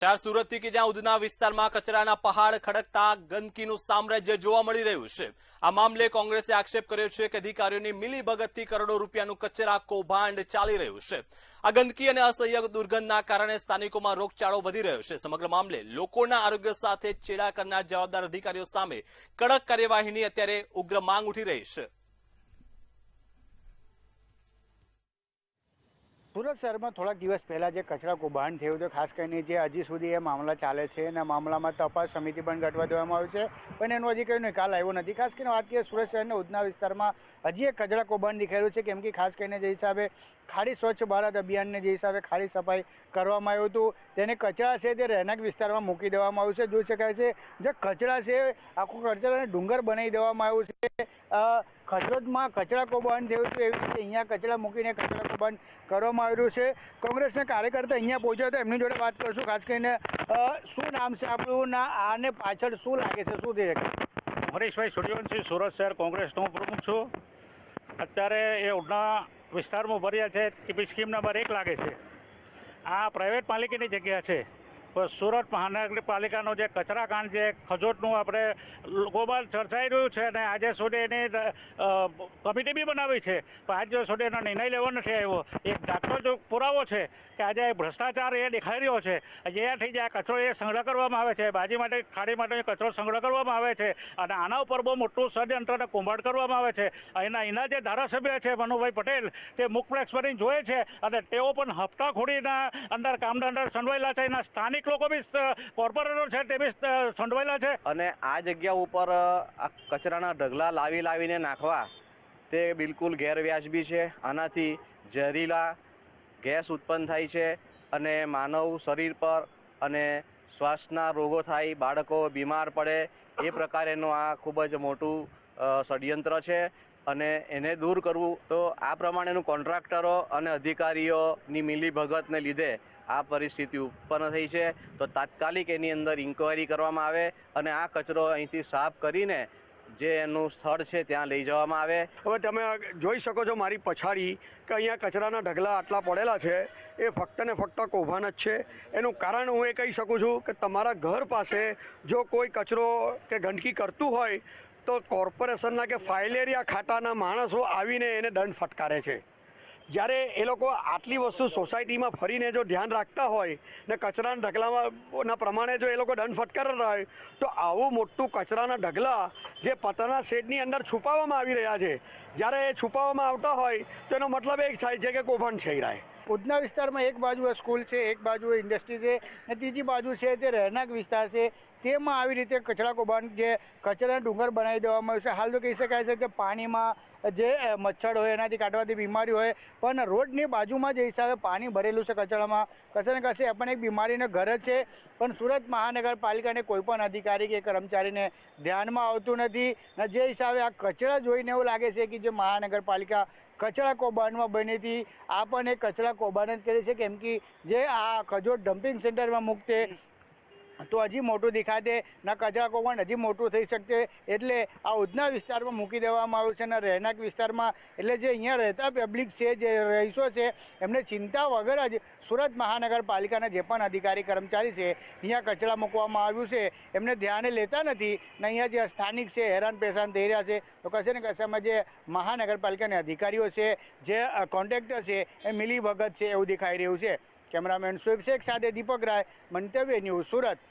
ત્યાર સુરતથી કે જ્યાં ઉધના વિસ્તારમાં કચરાના પહાડ ખડકતા ગંદકીનું સામ્રાજ્ય જોવા મળી રહ્યું છે। આ મામલે કોંગ્રેસે આક્ષેપ કર્યો છે કે અધિકારીઓની મિલીભગતથી કરોડો રૂપિયાનું કચરા કૌભાંડ ચાલી રહ્યું છે। આ ગંદકી અને અસહ્ય દુર્ગંધના કારણે સ્થાનિકોમાં રોગચાળો વધી રહ્યો છે। સમગ્ર મામલે લોકોના આરોગ્ય સાથે ચેડા કરનાર જવાબદાર અધિકારીઓ સામે કડક કાર્યવાહીની અત્યારે ઉગ્ર માંગ ઉઠી રહી છે। સુરત શહેરમાં થોડાક દિવસ પહેલાં જે કચરા કૌભાંડ થયું હતું, ખાસ કરીને જે હજી સુધી એ મામલા ચાલે છે અને મામલામાં તપાસ સમિતિ પણ ગઠવા દેવામાં આવી છે, પણ એનો હજી કંઈ નિકાલ આવ્યો નથી। ખાસ કરીને વાત કરીએ સુરત શહેરના ઉધના વિસ્તારમાં હજી એક કચરા કૌભાંડ દેખાયું છે, કેમ કે ખાસ કરીને જે હિસાબે ખાડી સ્વચ્છ ભારત અભિયાનને જે હિસાબે ખાડી સફાઈ કરવામાં આવ્યું હતું, તેને કચરા છે તે રહેણાંક વિસ્તારમાં મૂકી દેવામાં આવ્યું છે। જોઈ શકાય છે જે કચરા છે આખું કચરાને ડુંગર બનાવી દેવામાં આવ્યું છે। ખસરોદમાં કચરા કૌભાંડ થયું છે, એવી રીતે અહીંયા કચરા મૂકીને કચરા કૌભાંડ કરવામાં આવ્યું છે। કોંગ્રેસના કાર્યકર્તા અહીંયા પહોંચ્યા હતા, એમની જોડે વાત કરશું। ખાસ કરીને શું નામ છે આપણું, ના આને પાછળ શું લાગે છે, શું થઈ શકે? હરીશભાઈ સૂર્યવંશી, સુરત શહેર કોંગ્રેસનો હું પ્રમુખ છું। અત્યારે એ ઉધના વિસ્તારમાં ભર્યા છે ટીપી સ્કીમ નંબર 1 લાગે છે। આ પ્રાઇવેટ માલિકીની જગ્યા છે, પણ સુરત મહાનગરપાલિકાનો જે કચરાકાંડ જે ખજોટનું આપણે લોકોમાં ચર્ચાઈ રહ્યું છે અને આજે સુધી એની કમિટી બી બનાવી છે, પણ આજ સુધી એનો નિર્ણય લેવો નથી આવ્યો। એક દાખલો જો પુરાવો છે કે આજે ભ્રષ્ટાચાર એ દેખાઈ રહ્યો છે। જ્યાંથી જે આ કચરો એ સંગ્રહ કરવામાં આવે છે, બાજી માટે ખાડી માટે કચરો સંગ્રહ કરવામાં આવે છે અને આના ઉપર બહુ મોટું ષડયંત્ર અને કુંભાટ કરવામાં આવે છે। એના જે ધારાસભ્ય છે મનુભાઈ પટેલ, તે મુખપ્રેક્ષ કરીને જોયે છે અને તેઓ પણ હપ્તાખોરીના અંદર કામના અંદર સંડવાયેલા છે। એના સ્થાનિક લોકો બી કોર્પોરેટર છે તે બી સંડવાયેલા છે અને આ જગ્યા ઉપર આ કચરાના ઢગલા લાવીને નાખવા તે બિલકુલ ગેરવ્યાજબી છે। આનાથી ઝેરીલા ગેસ ઉત્પન્ન થાય છે અને માનવ શરીર પર અને શ્વાસના રોગો થાય, બાળકો બીમાર પડે, એ પ્રકારેનું આ ખૂબ જ મોટું ષડયંત્ર છે અને એને દૂર કરવું તો આ પ્રમાણેનું કોન્ટ્રાક્ટરો અને અધિકારીઓની મિલીભગતને લીધે આ પરિસ્થિતિ ઉત્પન્ન થઈ છે। તો તાત્કાલિક એની અંદર ઇન્ક્વાયરી કરવામાં આવે અને આ કચરો અહીંથી સાફ કરીને જે એનું સ્થળ છે ત્યાં લઈ જવામાં આવે। હવે તમે જોઈ શકો છો મારી પછાડી કે અહીંયા કચરાના ઢગલા આટલા પડેલા છે, એ ફક્ત ને ફક્ત કૌભાંડ જ છે। એનું કારણ હું એ કહી શકું છું કે તમારા ઘર પાસે જો કોઈ કચરો કે ગંદકી કરતું હોય તો કોર્પોરેશનના કે ફાઇલેરિયા ખાતાના માણસો આવીને એને દંડ ફટકારે છે। જ્યારે એ લોકો આટલી વસ્તુ સોસાયટીમાં ફરીને જો ધ્યાન રાખતા હોય ને કચરાના ઢગલાના પ્રમાણે જો એ લોકો દંડ ફટકારતા હોય તો આવું મોટું કચરાના ઢગલા જે પતરાના શેડની અંદર છુપાવવામાં આવી રહ્યા છે, જ્યારે એ છુપાવવામાં આવતા હોય તો એનો મતલબ એ થાય છે કે કૌભાંડ થઈ રહ્યા છે। ઉધના વિસ્તારમાં એક બાજુ સ્કૂલ છે, એક બાજુ ઇન્ડસ્ટ્રી છે અને ત્રીજી બાજુ છે તે રહેણાંક વિસ્તાર છે, તેમાં આવી રીતે કચરા કૌભાંડ જે કચરાના ડુંગર બનાવી દેવામાં આવ્યું છે। હાલ તો કહી શકાય છે કે પાણીમાં જે મચ્છર હોય એનાથી કાઢવાથી બીમારી હોય, પણ રોડની બાજુમાં જે હિસાબે પાણી ભરેલું છે કચરામાં, કશે ને કશે એ પણ એક બીમારીનો ઘર જ છે। પણ સુરત મહાનગરપાલિકાને કોઈ પણ અધિકારી કે કર્મચારીને ધ્યાનમાં આવતું નથી અને જે હિસાબે આ કચરા જોઈને એવું લાગે છે કે જે મહાનગરપાલિકા કચરા કૌભાંડમાં બની હતી, આ પણ એક કચરા કૌભાંડ જ કરે છે, કેમ કે જે આ ખજોટ ડમ્પિંગ સેન્ટરમાં મૂકતે તો હજી મોટું દેખાતે ના કચરા કૌભાંડ હજી મોટું થઈ શકશે। એટલે આ ઉધના વિસ્તારમાં મૂકી દેવામાં આવ્યું છે અને રહેણાંક વિસ્તારમાં, એટલે જે અહીંયા રહેતા પબ્લિક છે, જે રહીશો છે, એમને ચિંતા વગર જ સુરત મહાનગરપાલિકાના જે પણ અધિકારી કર્મચારી છે અહીંયા કચરા મૂકવામાં આવ્યું છે, એમને ધ્યાને લેતા નથી ને અહીંયા જે સ્થાનિક છે હેરાન પરેશાન થઈ રહ્યા છે। તો કશે ને કશેમાં જે મહાનગરપાલિકાના અધિકારીઓ છે, જે કોન્ટ્રાક્ટર છે, એ મિલીભગત છે એવું દેખાઈ રહ્યું છે। કેમેરામેન સુએબ શેખ સાથે દીપક રાય, મંતવ્ય ન્યૂઝ, સુરત।